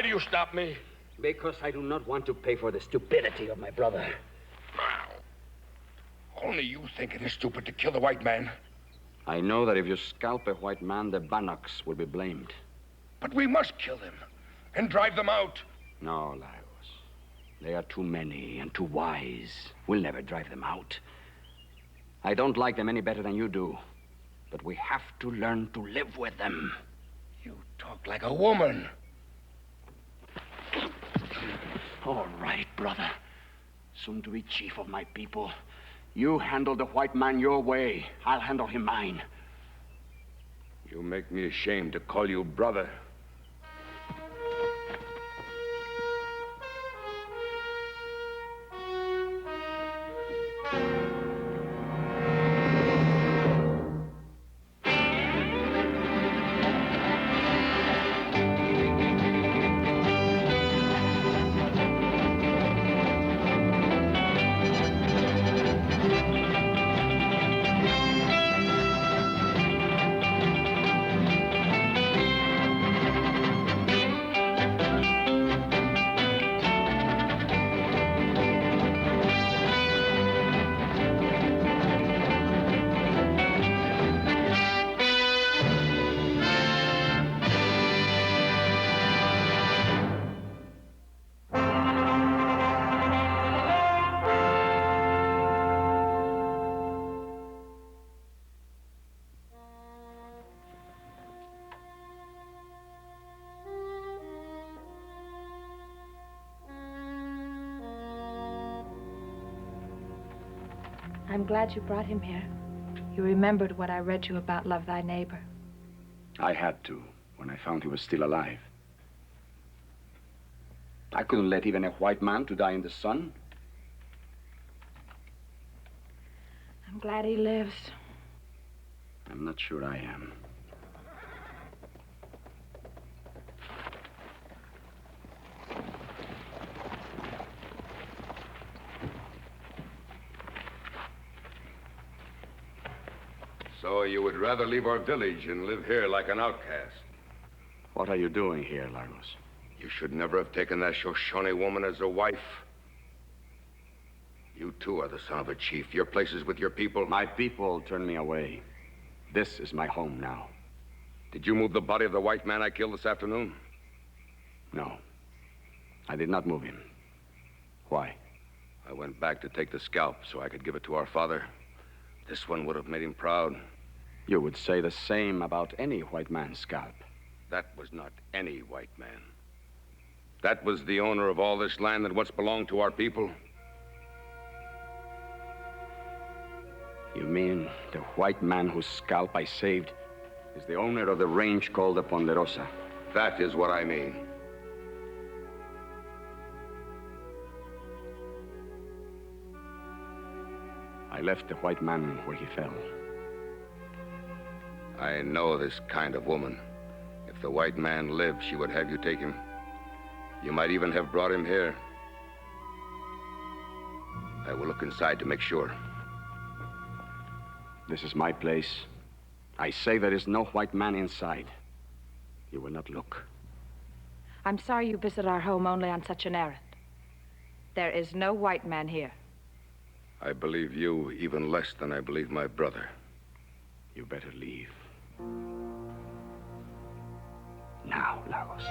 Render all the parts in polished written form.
Why do you stop me? Because I do not want to pay for the stupidity of my brother. Only you think it is stupid to kill the white man. I know that if you scalp a white man, the Bannocks will be blamed. But we must kill them and drive them out. No, Lagos. They are too many and too wise. We'll never drive them out. I don't like them any better than you do. But we have to learn to live with them. You talk like a woman. All right, brother. Soon to be chief of my people. You handle the white man your way. I'll handle him mine. You make me ashamed to call you brother. I'm glad you brought him here. You remembered what I read you about Love Thy Neighbor. I had to, when I found he was still alive. I couldn't let even a white man to die in the sun. I'm glad he lives. I'm not sure I am. So you would rather leave our village and live here like an outcast? What are you doing here, Lagos? You should never have taken that Shoshone woman as a wife. You too are the son of a chief. Your place is with your people. My people turned me away. This is my home now. Did you move the body of the white man I killed this afternoon? No. I did not move him. Why? I went back to take the scalp so I could give it to our father. This one would have made him proud. You would say the same about any white man's scalp. That was not any white man. That was the owner of all this land that once belonged to our people. You mean the white man whose scalp I saved is the owner of the range called the Ponderosa? That is what I mean. I left the white man where he fell. I know this kind of woman. If the white man lived, she would have you take him. You might even have brought him here. I will look inside to make sure. This is my place. I say there is no white man inside. You will not look. I'm sorry you visit our home only on such an errand. There is no white man here. I believe you even less than I believe my brother. You better leave. Now, Lagos.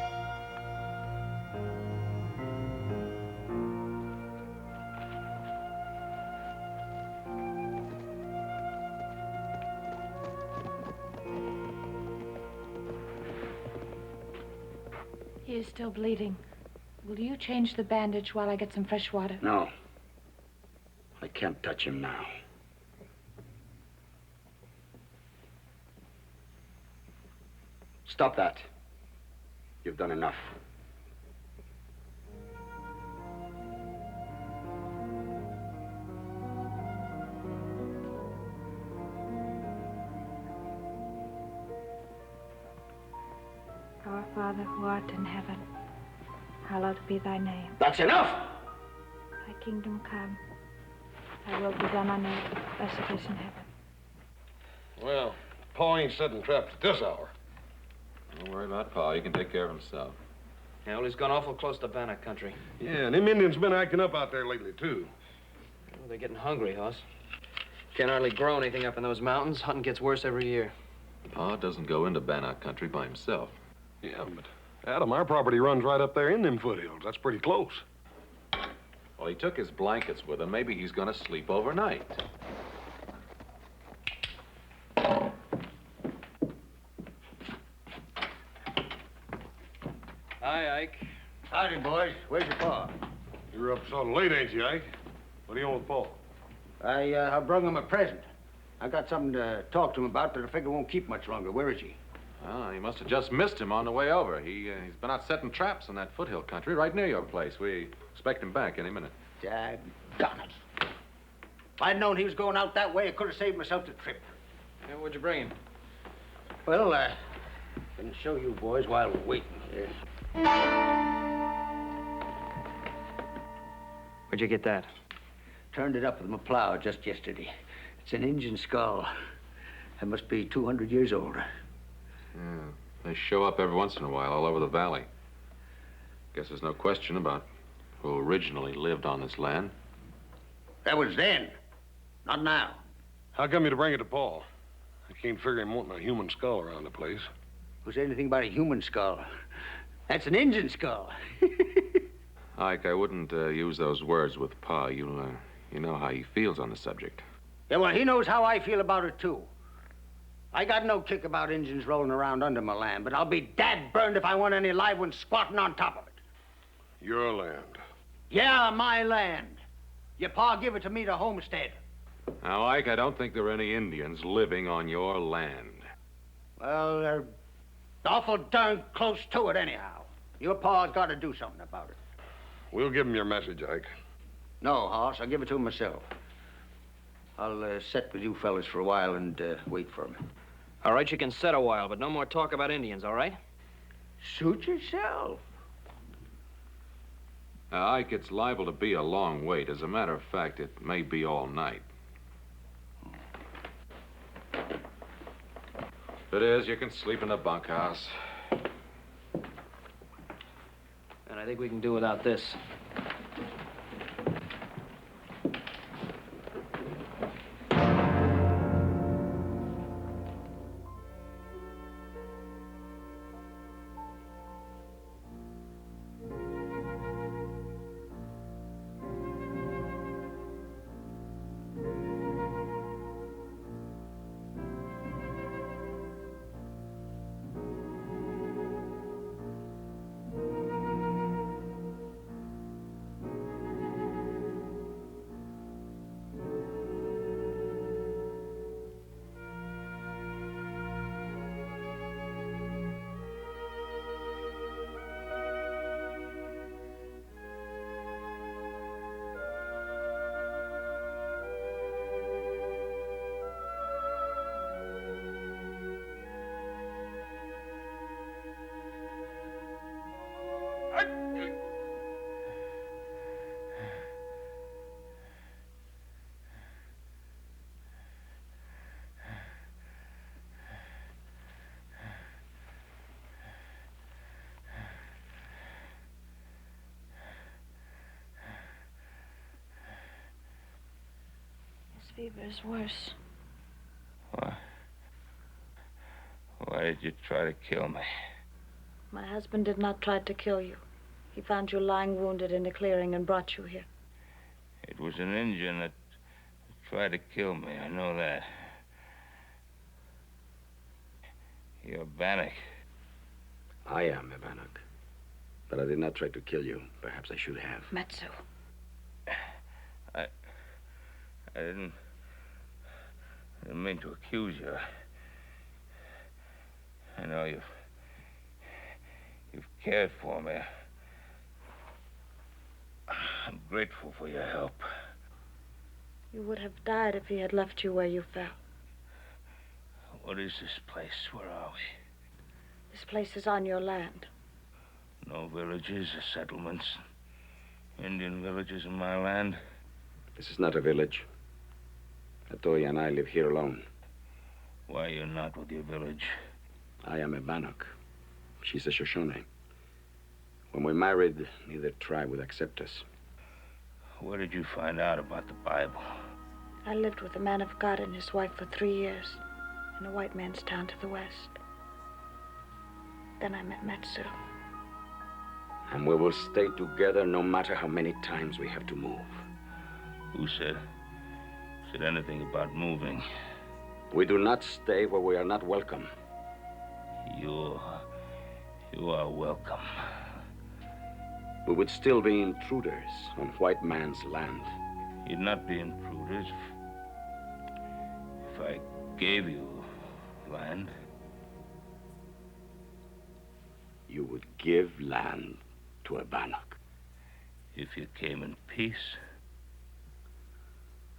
He is still bleeding. Will you change the bandage while I get some fresh water? No. I can't touch him now. Stop that. You've done enough. Our Father who art in heaven, hallowed be thy name. That's enough! Thy kingdom come. Thy will be done on earth as it is in heaven. Well, Pa ain't setting traps at this hour. Don't worry about Pa. He can take care of himself. Yeah, well, he's gone awful close to Bannock country. Yeah, and them Indians been acting up out there lately, too. Well, they're getting hungry, Hoss. Can't hardly grow anything up in those mountains. Hunting gets worse every year. Pa doesn't go into Bannock country by himself. Yeah, but Adam, our property runs right up there in them foothills. That's pretty close. Well, he took his blankets with him. Maybe he's going to sleep overnight. Hi, Ike. Howdy, boys. Where's your pa? You're up so late, ain't you, Ike? What do you want with Paul? I brung him a present. I got something to talk to him about that I figure won't keep much longer. Where is he? Oh, you must have just missed him on the way over. He's been out setting traps in that foothill country right near your place. We expect him back any minute. Daggone it. If I'd known he was going out that way, I could have saved myself the trip. Yeah, what'd you bring him? Well, I can show you boys while we're waiting here. Where'd you get that? Turned it up with my plow just yesterday. It's an Injun skull. It must be 200 years old. Yeah, they show up every once in a while all over the valley. Guess there's no question about who originally lived on this land. That was then, not now. How come you to bring it to Paul? I can't figure him wanting a human skull around the place. Who said anything about a human skull? That's an Injun skull. Ike, I wouldn't use those words with Pa. You know how he feels on the subject. Yeah, well, he knows how I feel about it, too. I got no kick about Injuns rolling around under my land, but I'll be dad-burned if I want any live ones squatting on top of it. Your land. Yeah, my land. Your pa give it to me to homestead. Now, Ike, I don't think there are any Indians living on your land. Well, they're awful darn close to it anyhow. Your pa's got to do something about it. We'll give him your message, Ike. No, Hoss, I'll give it to him myself. I'll sit with you fellas for a while and wait for him. All right, you can sit a while, but no more talk about Indians, all right? Suit yourself. Now, Ike, it's liable to be a long wait. As a matter of fact, it may be all night. If it is, you can sleep in the bunkhouse. And I think we can do without this. Fever is worse. Why did you try to kill me? My husband did not try to kill you. He found you lying wounded in a clearing and brought you here. It was an Indian that tried to kill me. I know that. You're Bannock. I am a Bannock. But I did not try to kill you. Perhaps I should have. Metsu. I didn't mean to accuse you. I know you've cared for me. I'm grateful for your help. You would have died if he had left you where you fell. What is this place? Where are we? This place is on your land. No villages or settlements. Indian villages in my land. This is not a village. Atoya and I live here alone. Why you're not with your village? I am a Bannock. She's a Shoshone. When we married, neither tribe would accept us. Where did you find out about the Bible? I lived with a man of God and his wife for 3 years in a white man's town to the west. Then I met Matsu. And we will stay together no matter how many times we have to move. Who said anything about moving? We do not stay where we are not welcome. You are welcome. We would still be intruders on white man's land. You'd not be intruders if I gave you land. You would give land to a Bannock. If you came in peace.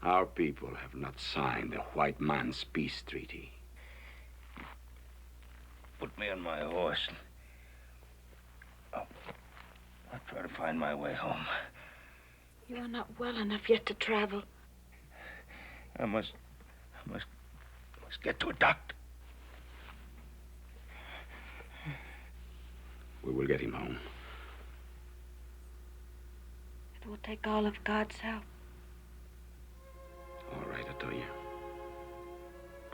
Our people have not signed the white man's peace treaty. Put me on my horse. I'll try to find my way home. You are not well enough yet to travel. I must get to a doctor. We will get him home. It will take all of God's help. All right, Atoya.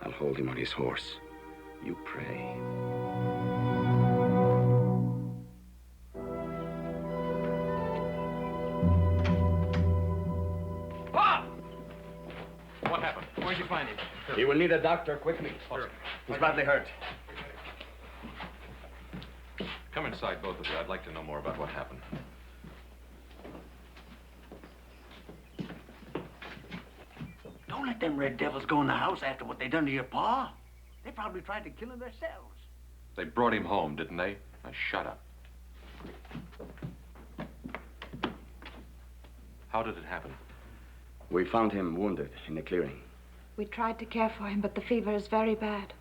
I'll hold him on his horse. You pray. What happened? Where'd you find him? He will need a doctor quickly. Sure. He's badly hurt. Come inside, both of you. I'd like to know more about what happened. Don't let them red devils go in the house after what they done to your pa. They probably tried to kill him themselves. They brought him home, didn't they? Now, shut up. How did it happen? We found him wounded in the clearing. We tried to care for him, but the fever is very bad.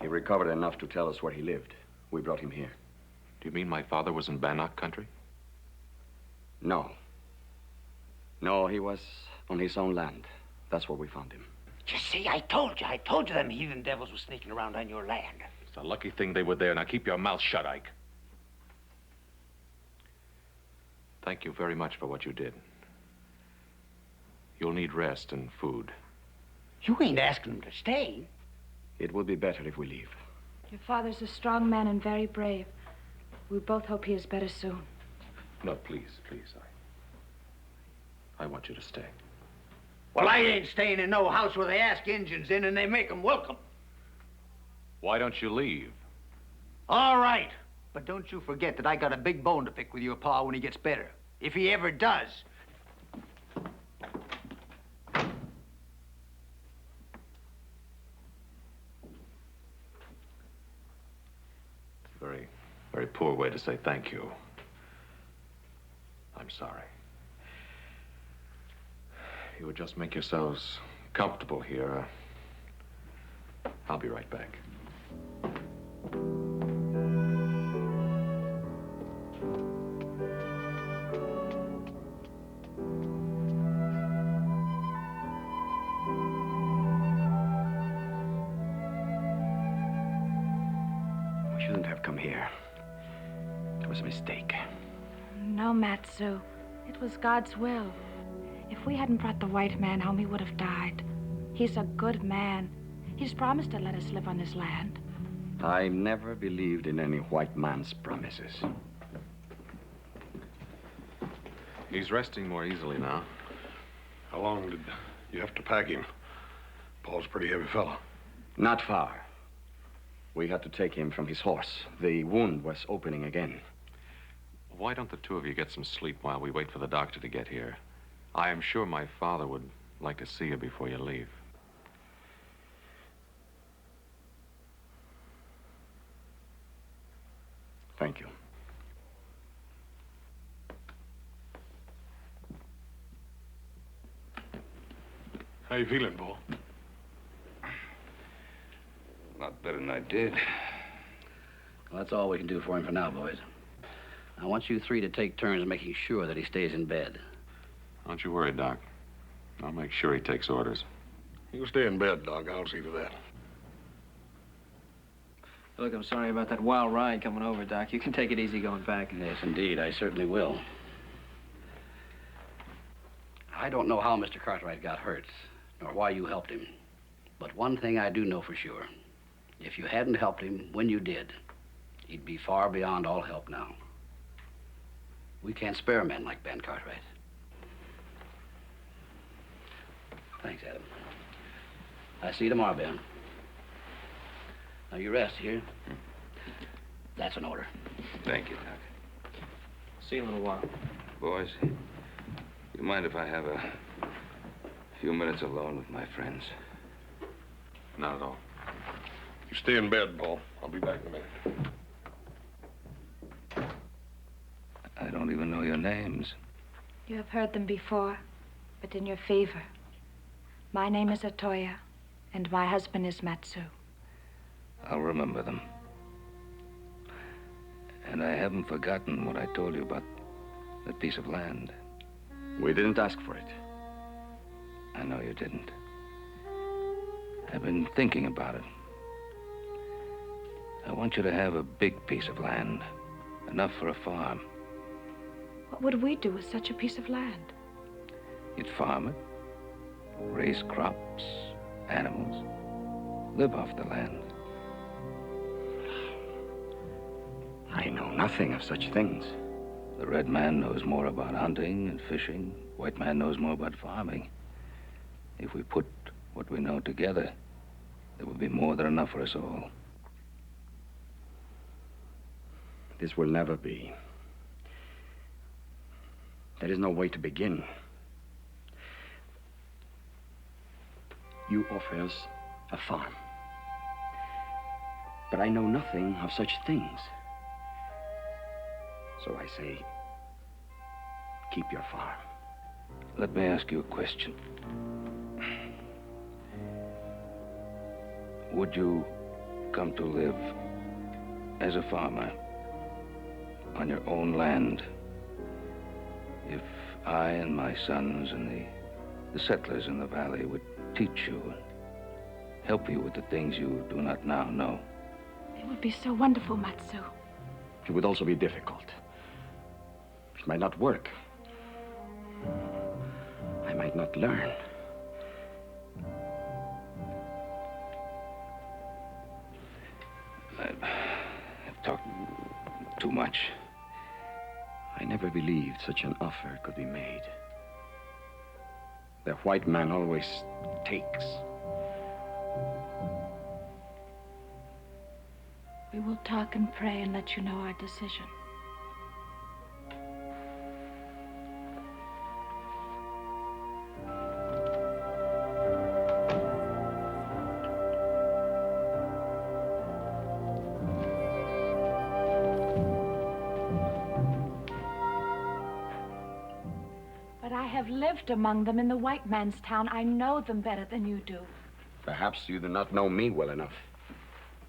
He recovered enough to tell us where he lived. We brought him here. Do you mean my father was in Bannock country? No. No, he was on his own land. That's where we found him. You see, I told you them heathen devils were sneaking around on your land. It's a lucky thing they were there. Now keep your mouth shut, Ike. Thank you very much for what you did. You'll need rest and food. You ain't asking them to stay. It would be better if we leave. Your father's a strong man and very brave. We both hope he is better soon. No, please, please. I want you to stay. Well, I ain't staying in no house where they ask Injuns in and they make them welcome. Why don't you leave? All right. But don't you forget that I got a big bone to pick with your pa when he gets better. If he ever does. Very, very poor way to say thank you. I'm sorry. You would just make yourselves comfortable here. I'll be right back. We shouldn't have come here. It was a mistake. No, Matsu. It was God's will. If we hadn't brought the white man home, he would have died. He's a good man. He's promised to let us live on his land. I never believed in any white man's promises. He's resting more easily now. How long did you have to pack him? Paul's a pretty heavy fellow. Not far. We had to take him from his horse. The wound was opening again. Why don't the two of you get some sleep while we wait for the doctor to get here? I am sure my father would like to see you before you leave. Thank you. How you feeling, Paul? A lot better than I did. Well, that's all we can do for him for now, boys. I want you three to take turns making sure that he stays in bed. Don't you worry, Doc. I'll make sure he takes orders. You stay in bed, Doc. I'll see to that. Look, I'm sorry about that wild ride coming over, Doc. You can take it easy going back. Yes, indeed. I certainly will. I don't know how Mr. Cartwright got hurt, nor why you helped him. But one thing I do know for sure. If you hadn't helped him when you did, he'd be far beyond all help now. We can't spare men like Ben Cartwright. Thanks, Adam. I'll see you tomorrow, Ben. Now, you rest here. That's an order. Thank you, Doc. See you in a little while. Boys, you mind if I have a few minutes alone with my friends? Not at all. You stay in bed, Paul. I'll be back in a minute. I don't even know your names. You have heard them before, but in your favor. My name is Otoya, and my husband is Matsu. I'll remember them. And I haven't forgotten what I told you about that piece of land. We didn't ask for it. I know you didn't. I've been thinking about it. I want you to have a big piece of land, enough for a farm. What would we do with such a piece of land? You'd farm it, raise crops, animals, live off the land. I know nothing of such things. The red man knows more about hunting and fishing. White man knows more about farming. If we put what we know together, there will be more than enough for us all. This will never be. There is no way to begin. You offer us a farm. But I know nothing of such things. So I say, keep your farm. Let me ask you a question. Would you come to live as a farmer on your own land if I and my sons and the settlers in the valley would teach you and help you with the things you do not now know? It would be so wonderful, Matsu. It would also be difficult. It might not work. I might not learn. I've talked too much. I never believed such an offer could be made. The white man always takes. We will talk and pray and let you know our decision. But I have lived among them in the white man's town. I know them better than you do. Perhaps you do not know me well enough.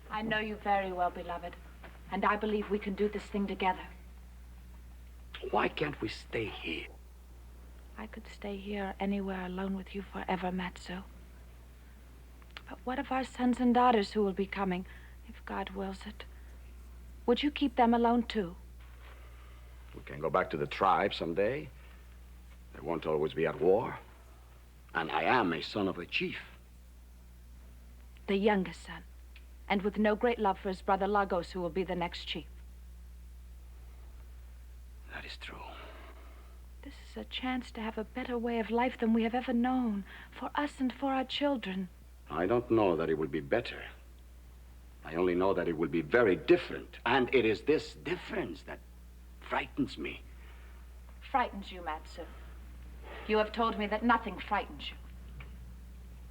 I know you very well, beloved. And I believe we can do this thing together. Why can't we stay here? I could stay here or anywhere alone with you forever, Matsu. But what of our sons and daughters who will be coming, if God wills it? Would you keep them alone, too? We can go back to the tribe someday. They won't always be at war. And I am a son of a chief. The youngest son. And with no great love for his brother Lagos, who will be the next chief. That is true. This is a chance to have a better way of life than we have ever known, for us and for our children. I don't know that it will be better. I only know that it will be very different. And it is this difference that frightens me. Frightens you, Matsu. You have told me that nothing frightens you.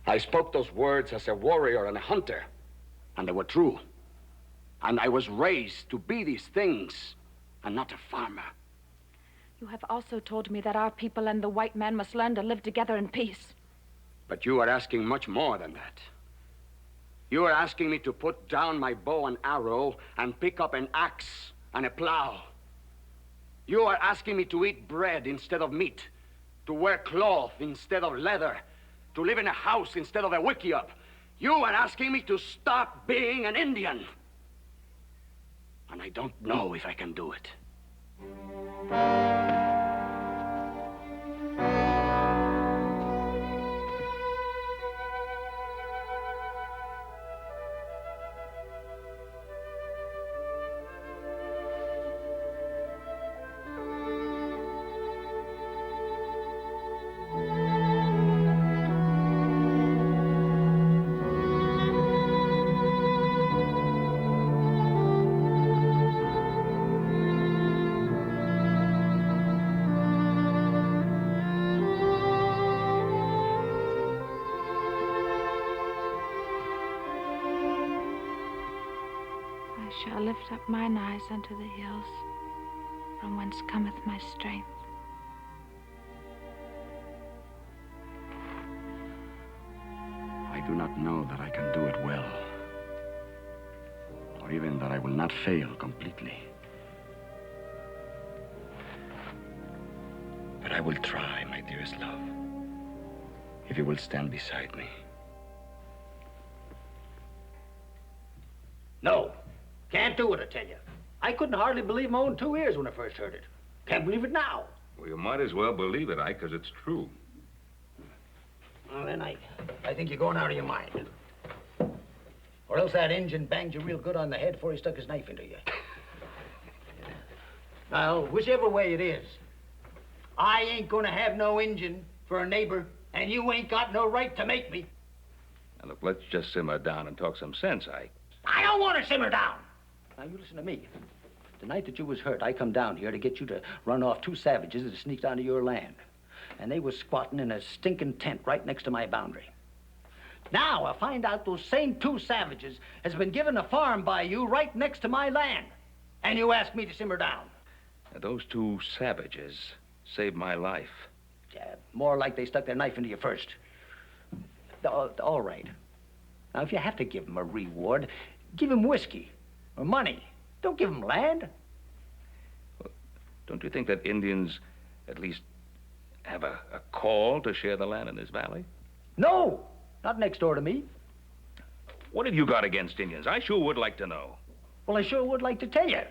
I spoke those words as a warrior and a hunter. And they were true. And I was raised to be these things, and not a farmer. You have also told me that our people and the white man must learn to live together in peace. But you are asking much more than that. You are asking me to put down my bow and arrow and pick up an axe and a plow. You are asking me to eat bread instead of meat, to wear cloth instead of leather, to live in a house instead of a wickiup. You are asking me to stop being an Indian. And I don't know if I can do it. I shall lift up mine eyes unto the hills, from whence cometh my strength. I do not know that I can do it well, or even that I will not fail completely. But I will try, my dearest love, if you will stand beside me. No. Can't do it, I tell you. I couldn't hardly believe my own 2 ears when I first heard it. Can't believe it now. Well, you might as well believe it, Ike, because it's true. Well, then I think you're going out of your mind. Or else that Injun banged you real good on the head before he stuck his knife into you. Well, whichever way it is, I ain't gonna have no Injun for a neighbor, and you ain't got no right to make me. Now, look, let's just simmer down and talk some sense, Ike. I don't want to simmer down. Now, you listen to me. The night that you was hurt, I come down here to get you to run off 2 savages that sneaked onto your land. And they was squatting in a stinking tent right next to my boundary. Now, I find out those same 2 savages has been given a farm by you right next to my land. And you ask me to simmer down. Now, those 2 savages saved my life. Yeah, more like they stuck their knife into you first. All right. Now, if you have to give them a reward, give them whiskey or money. Don't give them land. Well, don't you think that Indians at least have a call to share the land in this valley? No, not next door to me. What have you got against Indians? I sure would like to know. Well, I sure would like to tell you.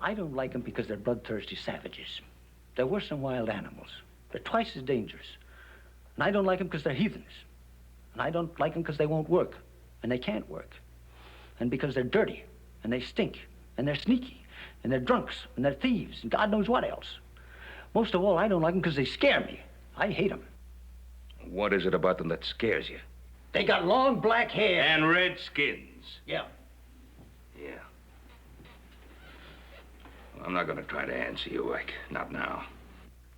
I don't like them because they're bloodthirsty savages. They're worse than wild animals. They're twice as dangerous. And I don't like them because they're heathens. And I don't like them because they won't work. And they can't work. And because they're dirty. And they stink. And they're sneaky. And they're drunks. And they're thieves. And God knows what else. Most of all, I don't like them because they scare me. I hate them. What is it about them that scares you? They got long black hair. And red skins. Yeah. Yeah. Well, I'm not going to try to answer you, Ike. Not now.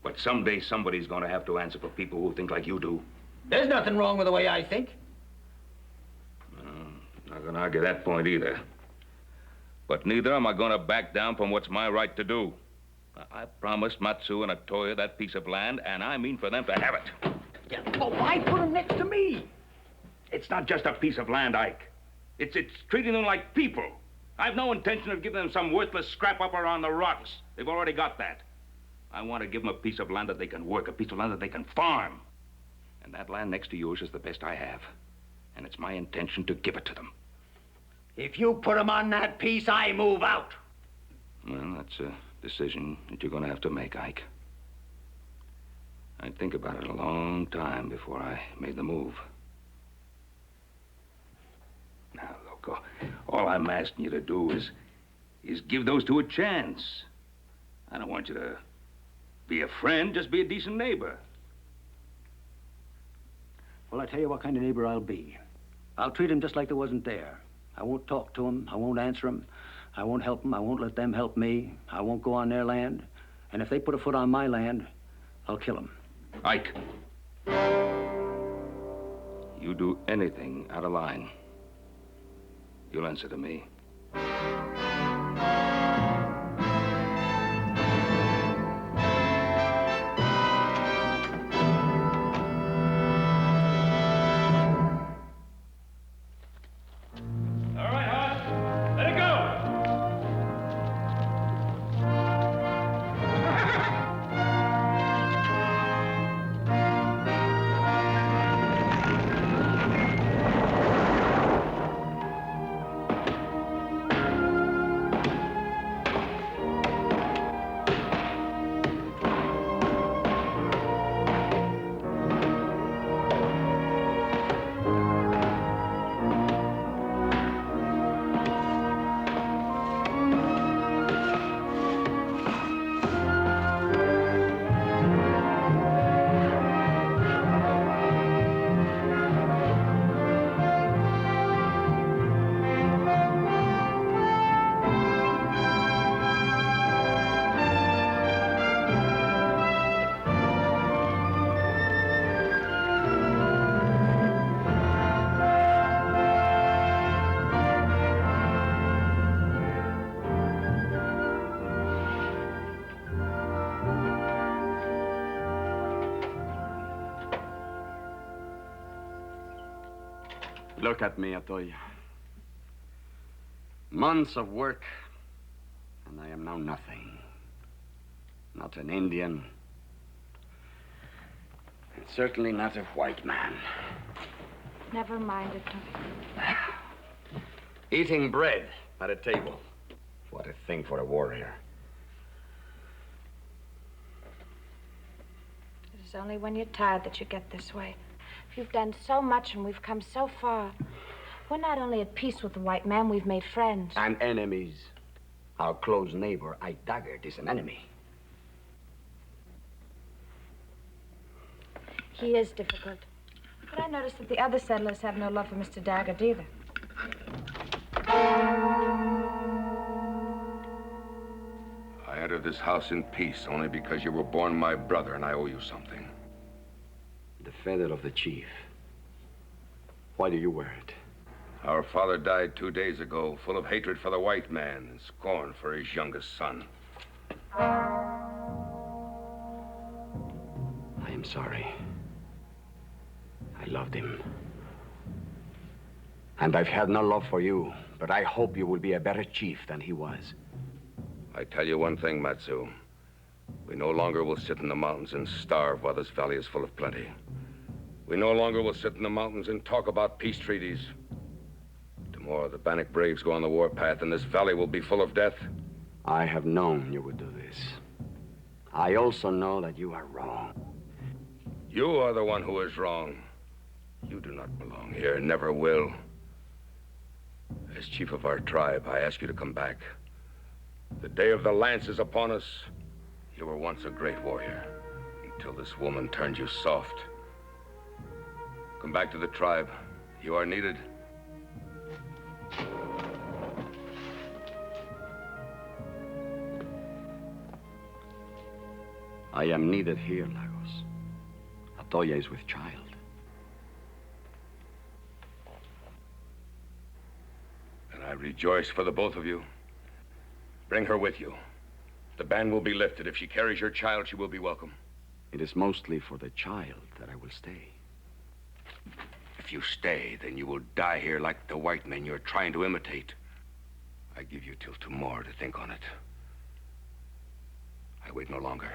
But someday somebody's going to have to answer for people who think like you do. There's nothing wrong with the way I think. Not going to argue that point either. But neither am I going to back down from what's my right to do. I promised Matsu and Atoya that piece of land, and I mean for them to have it. Yeah, but why put them next to me? It's not just a piece of land, Ike. It's treating them like people. I've no intention of giving them some worthless scrap up around the rocks. They've already got that. I want to give them a piece of land that they can work, a piece of land that they can farm. And that land next to yours is the best I have. And it's my intention to give it to them. If you put them on that piece, I move out. Well, that's a decision that you're going to have to make, Ike. I'd think about it a long time before I made the move. Now, look, all I'm asking you to do is give those 2 a chance. I don't want you to be a friend, just be a decent neighbor. Well, I tell you what kind of neighbor I'll be. I'll treat him just like they wasn't there. I won't talk to him. I won't answer him. I won't help them. I won't let them help me. I won't go on their land. And if they put a foot on my land, I'll kill them. Ike. You do anything out of line, you'll answer to me. Look at me, Atoya. Months of work, and I am now nothing. Not an Indian. And certainly not a white man. Never mind, Atoya. Eating bread at a table. What a thing for a warrior. It is only when you're tired that you get this way. If you've done so much and we've come so far, we're not only at peace with the white man, we've made friends. And enemies. Our close neighbor, Ike Daggett, is an enemy. He is difficult. But I noticed that the other settlers have no love for Mr. Daggett either. I entered this house in peace only because you were born my brother and I owe you something. The feather of the chief. Why do you wear it? Our father died 2 days ago, full of hatred for the white man and scorn for his youngest son. I am sorry. I loved him. And I've had no love for you, but I hope you will be a better chief than he was. I tell you one thing, Matsu. We no longer will sit in the mountains and starve while this valley is full of plenty. We no longer will sit in the mountains and talk about peace treaties. Tomorrow, the Bannock braves go on the warpath, and this valley will be full of death. I have known you would do this. I also know that you are wrong. You are the one who is wrong. You do not belong here, never will. As chief of our tribe, I ask you to come back. The day of the lance is upon us. You were once a great warrior, until this woman turned you soft. Come back to the tribe. You are needed. I am needed here, Lagos. Atoya is with child. And I rejoice for the both of you. Bring her with you. The ban will be lifted. If she carries your child, she will be welcome. It is mostly for the child that I will stay. If you stay, then you will die here like the white men you're trying to imitate. I give you till tomorrow to think on it. I wait no longer.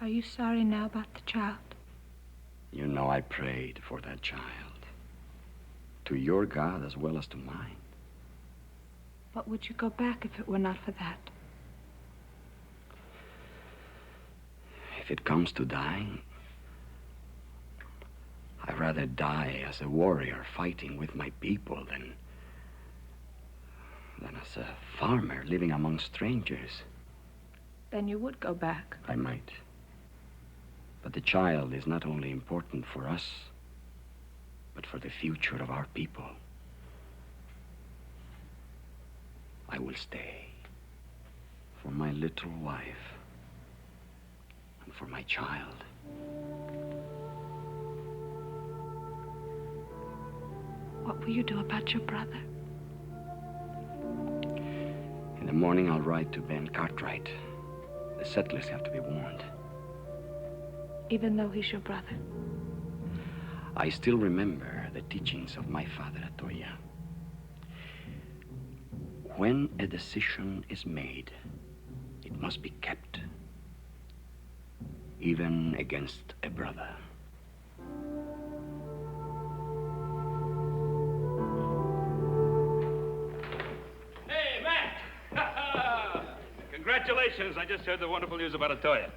Are you sorry now about the child? You know I prayed for that child. To your God as well as to mine. But would you go back if it were not for that? If it comes to dying, I'd rather die as a warrior fighting with my people than as a farmer living among strangers. Then you would go back. I might. But the child is not only important for us, but for the future of our people. I will stay for my little wife and for my child. What will you do about your brother? In the morning, I'll ride to Ben Cartwright. The settlers have to be warned. Even though he's your brother? I still remember the teachings of my father, Atoya. When a decision is made, it must be kept, even against a brother. Hey, Matt! Congratulations. I just heard the wonderful news about Atoya.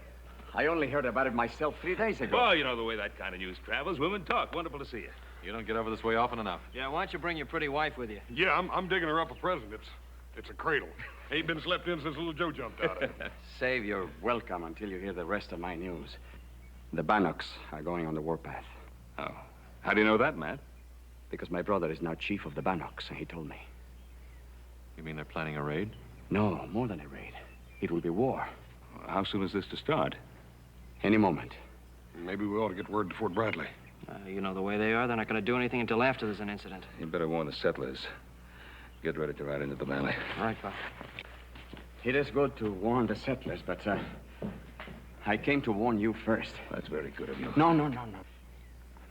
I only heard about it myself 3 days ago. Well, you know the way that kind of news travels. Women talk. Wonderful to see you. You don't get over this way often enough. Yeah, why don't you bring your pretty wife with you? Yeah, I'm digging her up a present. It's a cradle. Ain't been slept in since little Joe jumped out of it. Save your welcome until you hear the rest of my news. The Bannocks are going on the warpath. Oh. How do you know that, Matt? Because my brother is now chief of the Bannocks, and he told me. You mean they're planning a raid? No, more than a raid. It will be war. How soon is this to start? Any moment. Maybe we ought to get word to Fort Bradley. You know the way they are. They're not going to do anything until after there's an incident. You better warn the settlers. Get ready to ride into the valley. All right, Pop. It is good to warn the settlers, but I came to warn you first. That's very good of you. No.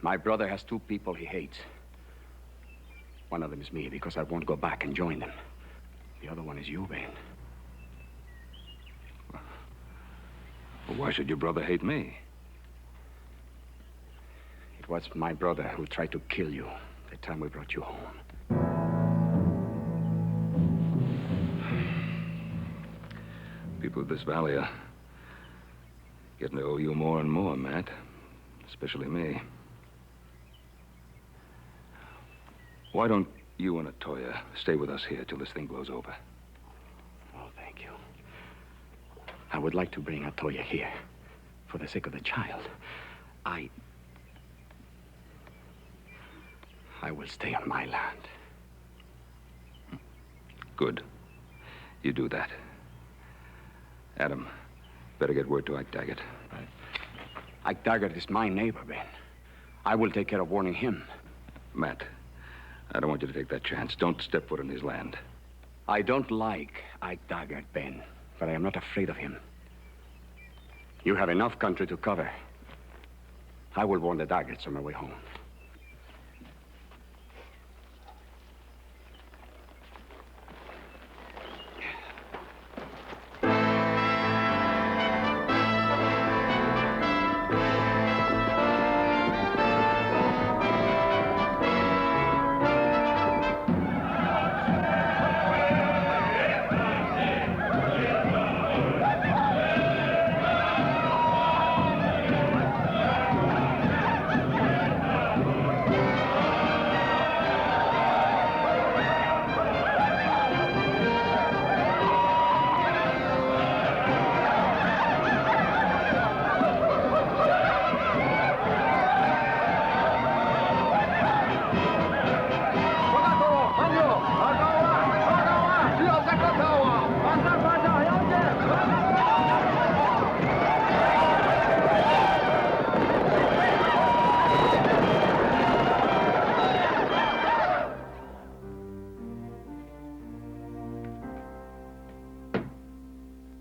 My brother has two people he hates. One of them is me, because I won't go back and join them. The other one is you, Ben. Well, why should your brother hate me? It was my brother who tried to kill you the time we brought you home. People of this valley are getting to owe you more and more, Matt. Especially me. Why don't you and Atoya stay with us here till this thing blows over? Oh, thank you. I would like to bring Atoya here for the sake of the child. I will stay on my land. Good. You do that. Adam, better get word to Ike Daggett. Right. Ike Daggett is my neighbor, Ben. I will take care of warning him. Matt, I don't want you to take that chance. Don't step foot on his land. I don't like Ike Daggett, Ben, but I am not afraid of him. You have enough country to cover. I will warn the Daggetts on my way home.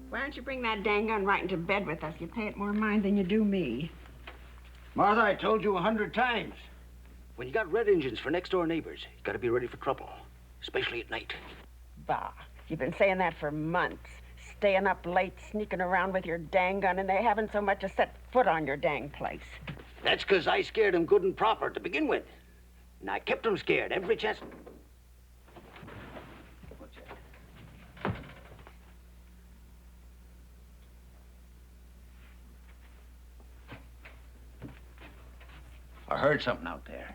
Why don't you bring that dang gun right into bed with us? You pay it more mind than you do me. Martha, I told you 100 times. When you got red engines for next-door neighbors, you gotta be ready for trouble, especially at night. Bah, you've been saying that for months. Staying up late, sneaking around with your dang gun, and they haven't so much as set foot on your dang place. That's 'cause I scared them good and proper to begin with. And I kept them scared every chance. I heard something out there.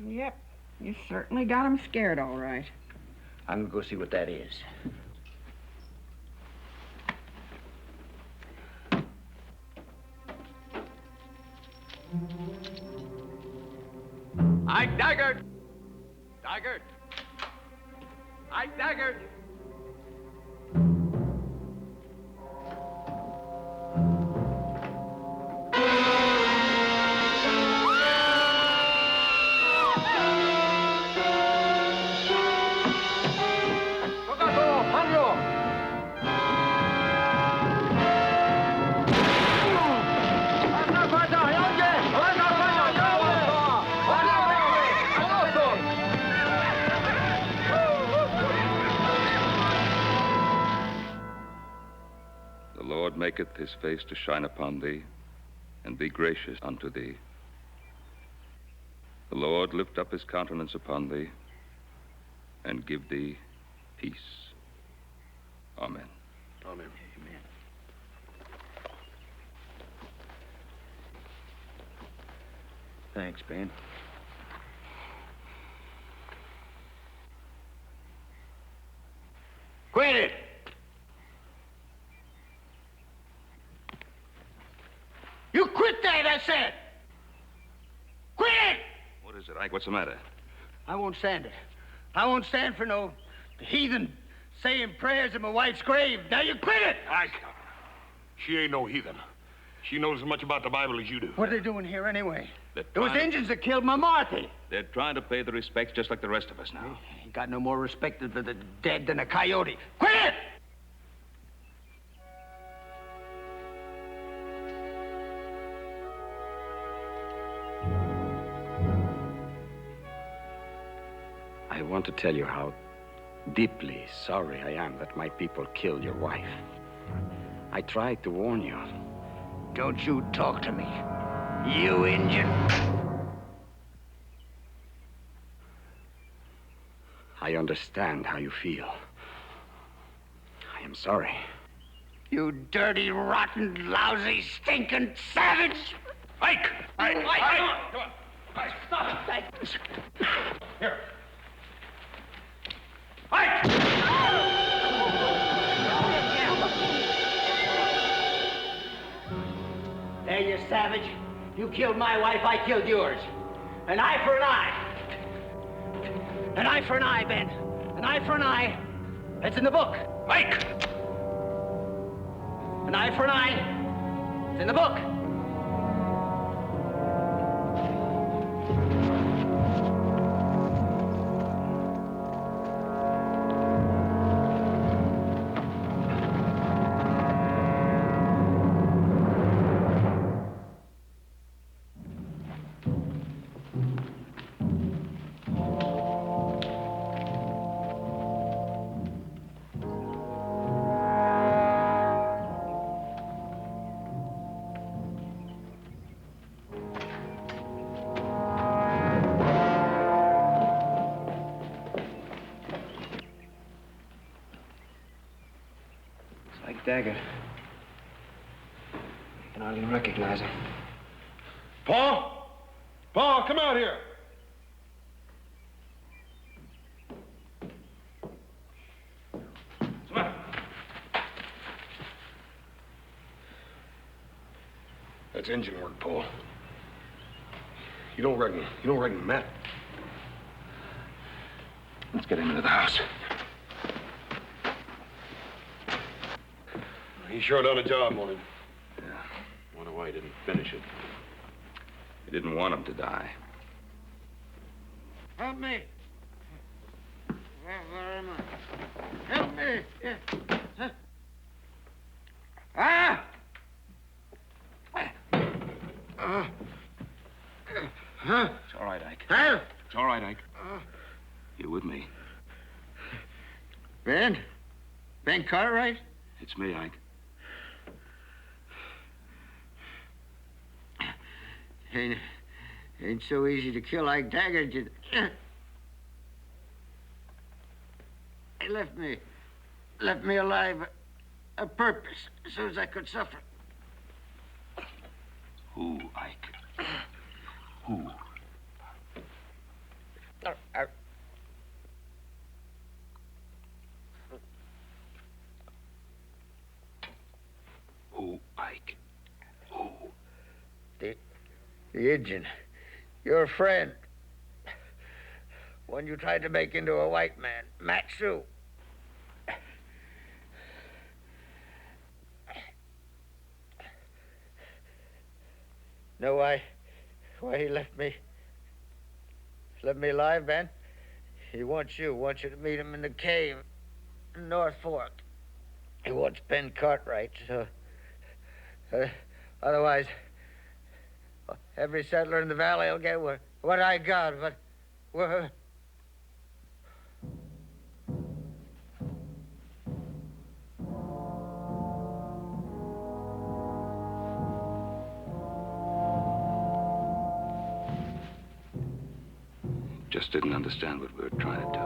Yep, you certainly got them scared, all right. I'm gonna go see what that is. Ike Daggett! Daggett! Ike Daggett! Maketh his face to shine upon thee, and be gracious unto thee. The Lord lift up his countenance upon thee, and give thee peace. Amen. Amen. Amen. Thanks, Ben. Quit it! You quit that, I said! Quit it! What is it, Ike? What's the matter? I won't stand it. I won't stand for no heathen saying prayers at my wife's grave. Now you quit it! Ike, she ain't no heathen. She knows as much about the Bible as you do. What are they doing here anyway? They're It was trying to- Indians that killed my Marthy. They're trying to pay the respects just like the rest of us now. Ain't got no more respect for the dead than a coyote. Quit it! I want to tell you how deeply sorry I am that my people killed your wife. I tried to warn you. Don't you talk to me, you Indian. I understand how you feel. I am sorry. You dirty, rotten, lousy, stinking savage! Ike! Ike! Ike! Ike! Come on! Ike, stop! Ike. Here. There, you savage. You killed my wife, I killed yours. An eye for an eye. An eye for an eye, Ben. An eye for an eye. That's in the book. Ike! An eye for an eye. It's in the book. Daggett. I can hardly recognize him. Paul? Paul, come out here. Come on. That's engine work, Paul. You don't reckon Matt? Let's get him into the house. He sure done a job on him. Yeah. Wonder why he didn't finish it. He didn't want him to die. Help me. Where am I? Help me. Yeah. Ah! It's all right, Ike. Help! It's all right, Ike. You with me? Ben? Ben Cartwright? It's me, Ike. Ain't so easy to kill like Daggett. He left me alive a purpose, so as I could suffer. Who, Ike? Who? Who, Ike? Who? The Indian. Your friend. One you tried to make into a white man. Matt Sue. Know why he left me alive, Ben? He wants you to meet him in the cave in North Fork. He wants Ben Cartwright, so otherwise every settler in the valley will get what I got, but Just didn't understand what we were trying to do.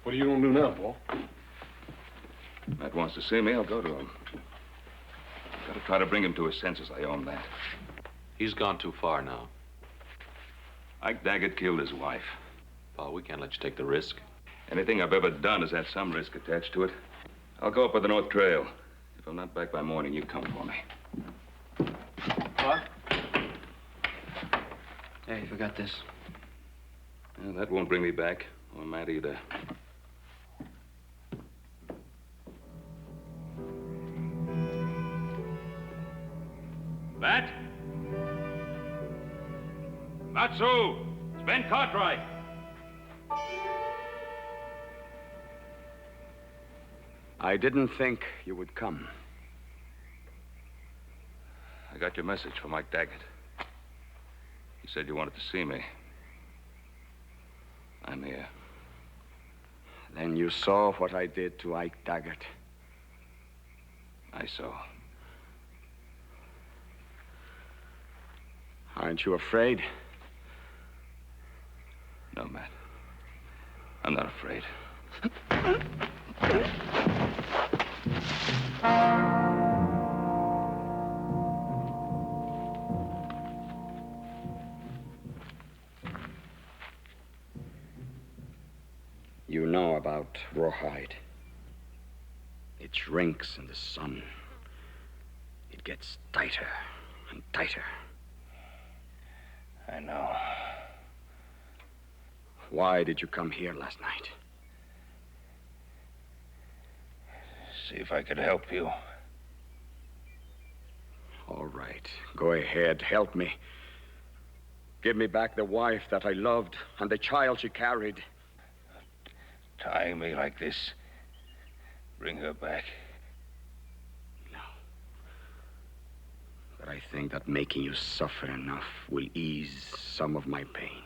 What are you gonna do now, Paul? Matt wants to see me, I'll go to him. Gotta try to bring him to his senses, I own that. He's gone too far now. Ike Daggett killed his wife. Paul, we can't let you take the risk. Anything I've ever done has had some risk attached to it. I'll go up by the North Trail. If I'm not back by morning, you come for me. What? Hey, you forgot this. Well, that won't bring me back. Or Matt either. Matt? Matsu! It's Ben Cartwright. I didn't think you would come. I got your message from Mike Daggett. He said you wanted to see me. I'm here. Then you saw what I did to Ike Daggett. I saw. Aren't you afraid? No, Matt. I'm not afraid. You know about rawhide. It shrinks in the sun. It gets tighter and tighter. I know. Why did you come here last night? See if I could help you. All right. Go ahead. Help me. Give me back the wife that I loved and the child she carried. Tying me like this. Bring her back. No. But I think that making you suffer enough will ease some of my pain.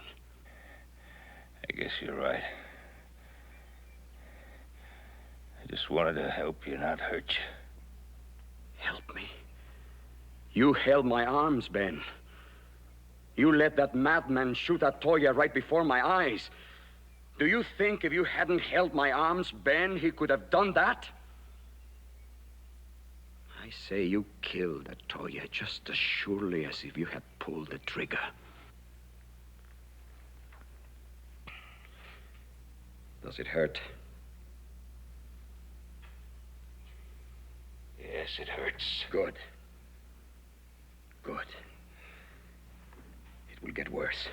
I guess you're right. I just wanted to help you, not hurt you. Help me? You held my arms, Ben. You let that madman shoot at Toya right before my eyes. Do you think if you hadn't held my arms, Ben, he could have done that? I say you killed that Toya just as surely as if you had pulled the trigger. Does it hurt? Yes, it hurts. Good. Good. It will get worse.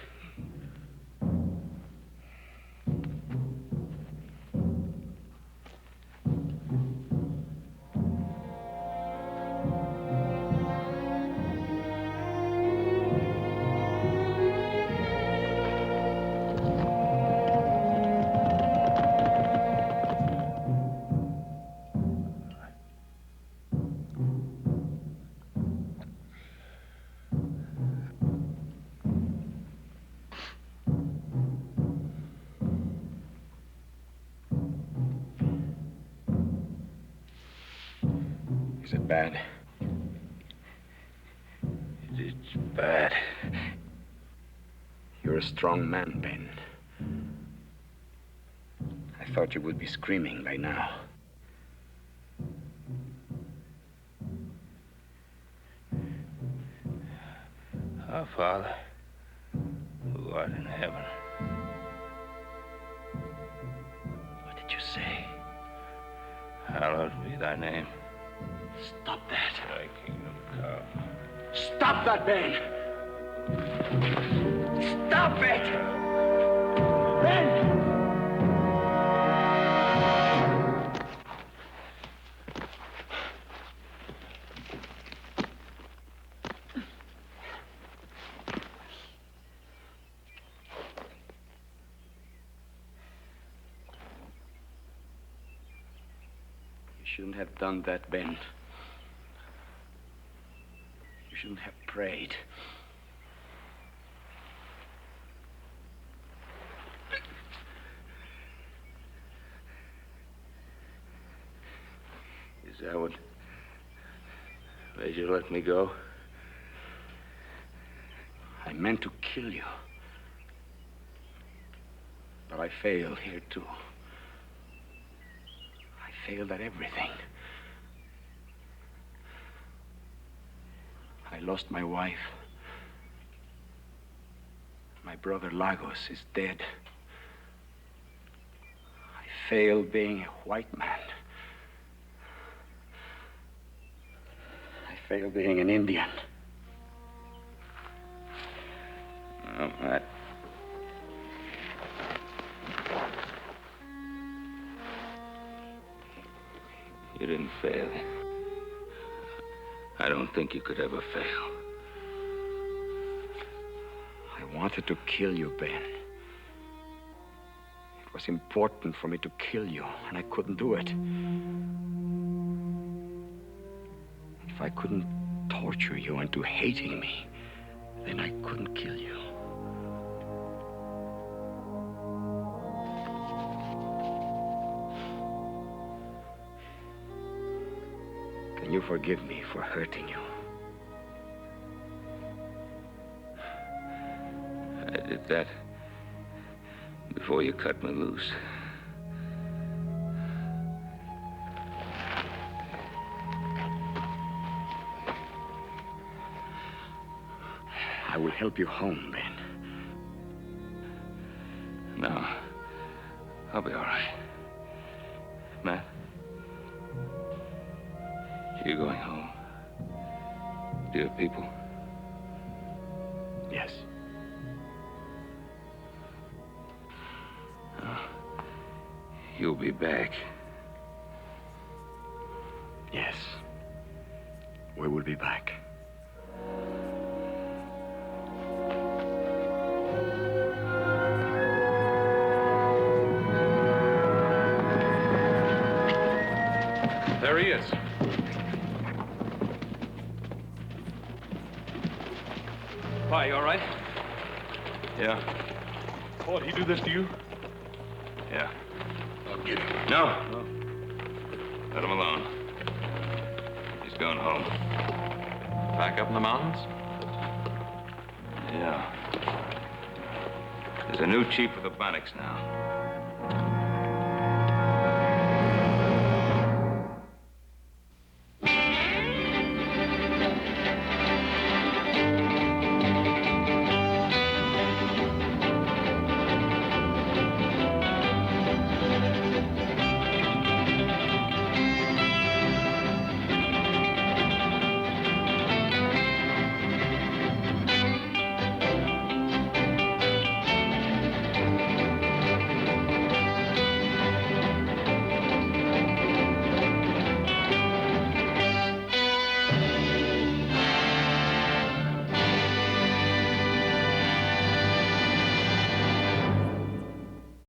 Is it bad? It's bad. You're a strong man, Ben. I thought you would be screaming by now. Our Father, who art in heaven. What did you say? Hallowed be thy name. Stop that. Thy kingdom come. Stop that, Ben! Stop it! Ben! You shouldn't have done that, Ben. You shouldn't have prayed. Is that what made you let me go? I meant to kill you. But I failed here, too. I failed at everything. I lost my wife. My brother Lagos is dead. failed being a white man. I failed being an Indian. No, Matt. You didn't fail. I don't think you could ever fail. I wanted to kill you, Ben. It was important for me to kill you, and I couldn't do it. If I couldn't torture you into hating me, then I couldn't kill you. Can you forgive me for hurting you? I did that before you cut me loose. I will help you home, Ben. No. I'll be all right. Matt? You going home? Do you have people? Yes. Oh. You'll be back. Yes. We will be back. There he is. Why, you all right? Yeah. What, he do this to you? Yeah. I'll get him. No. Let him alone. He's going home. Back up in the mountains? Yeah. There's a new chief of the bandits now.